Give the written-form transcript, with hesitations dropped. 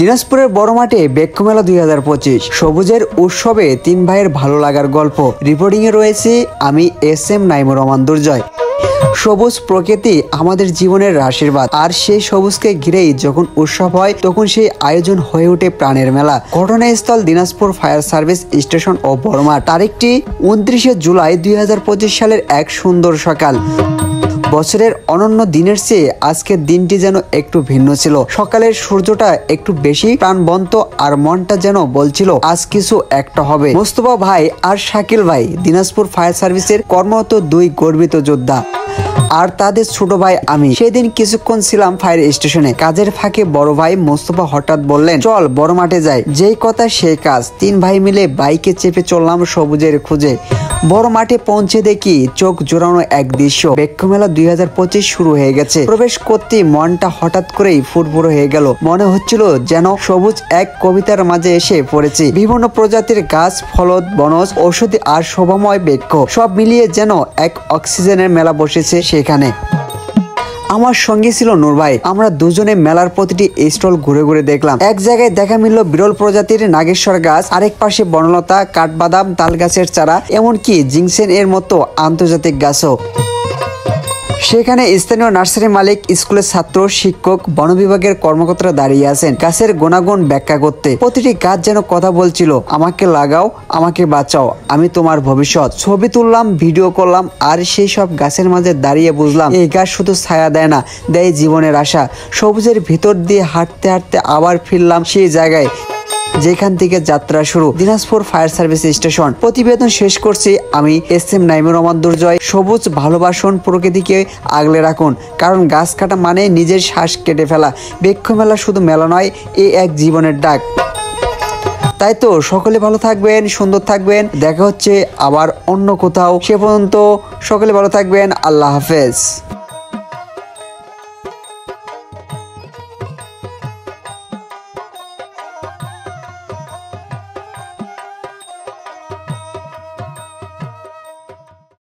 দিনাজপুরের বড় মাঠে বৃক্ষমেলা 2025 সবুজের উৎসবে তিন ভাইয়ের ভালো লাগার গল্প। রিপোর্টিং এ রয়েছে আমি SM নাইমুর রহমান দুর্জয়। সবুজ প্রকৃতি আমাদের জীবনের আশীর্বাদ, আর সেই সবুজকে ঘিরেই যখন উৎসব হয় তখন সেই আয়োজন হয়ে ওঠে প্রাণের মেলা। ঘটনাস্থল দিনাজপুর ফায়ার সার্ভিস স্টেশন ও বড়মাঠ। তারিখটি 29 জুলাই 2025 সালের এক সুন্দর সকাল। বছরের অনন্য দিনের চেয়ে আজকের দিনটি যেন একটু ভিন্ন ছিল। সকালের সূর্যটা একটু বেশি প্রাণবন্ত, আর মনটা যেন বলছিল আজ কিছু একটা হবে। মোস্তফা ভাই আর শাকিল ভাই দিনাজপুর ফায়ার সার্ভিসের কর্মরত দুই গর্বিত যোদ্ধা, আর তাদের ছোট ভাই আমি। সেদিন কিছুক্ষণ ছিলাম ফায়ার স্টেশনে। কাজের ফাঁকে বড় ভাই মোস্তফা হঠাৎ বললেন, চল বড় মাঠে যাই। যেই কথা সেই কাজ। তিন ভাই মিলে বাইকে চেপে চললাম সবুজের খুঁজে। বড় মাঠে পৌঁছে দেখি চোখ জোড়ানো এক দৃশ্য। বৃক্ষমেলা 2025 শুরু হয়ে গেছে। প্রবেশ করতে মনটা হঠাৎ করেই ফুরফুর হয়ে গেল। মনে হচ্ছিল যেন সবুজ এক কবিতার মাঝে এসে পড়েছি। বিভিন্ন প্রজাতির গাছ, ফলদ, বনজ, ঔষধি আর শোভাময় বৃক্ষ সব মিলিয়ে যেন এক অক্সিজেনের মেলা বসেছে সেখানে। আমার সঙ্গে ছিল নূর ভাই। আমরা দুজনে মেলার প্রতিটি স্টল ঘুরে ঘুরে দেখলাম। এক জায়গায় দেখা মিলল বিরল প্রজাতির নাগেশ্বর গাছ, আরেক পাশে বনলতা, কাঠবাদাম, তাল গাছের চারা, এমনকি জিংসেন এর মতো আন্তর্জাতিক গাছও। সেখানে স্থানীয় নার্সারি মালিক, স্কুলের ছাত্র, শিক্ষক, বন বিভাগের কর্মকর্তারা দাঁড়িয়ে আছেন গাছের গুণাগুণ ব্যাখ্যা করতে। প্রতিটি গাছ যেন কথা বলছিল, আমাকে লাগাও, আমাকে বাঁচাও, আমি তোমার ভবিষ্যৎ। ছবি তুললাম, ভিডিও করলাম, আর সেই সব গাছের মাঝে দাঁড়িয়ে বুঝলাম এই গাছ শুধু ছায়া দেয় না, দেয় জীবনের আশা। সবুজের ভিতর দিয়ে হাঁটতে হাঁটতে আবার ফিরলাম সেই জায়গায় যেখান থেকে যাত্রা শুরু, দিনাজপুর ফায়ার সার্ভিস স্টেশন। প্রতিবেদন শেষ করছি আমি SM নাইমুর রহমান দুর্জয়। সবুজ ভালোবাসুন, প্রকৃতিকে আগলে রাখুন, কারণ গাছ কাটা মানে নিজের শ্বাস কেটে ফেলা। বৃক্ষমেলা শুধু মেলা নয়, এ এক জীবনের ডাক। তাই তো সকলে ভালো থাকবেন, সুন্দর থাকবেন। দেখা হচ্ছে আবার অন্য কোথাও। সে পর্যন্ত সকলে ভালো থাকবেন। আল্লাহ হাফেজ।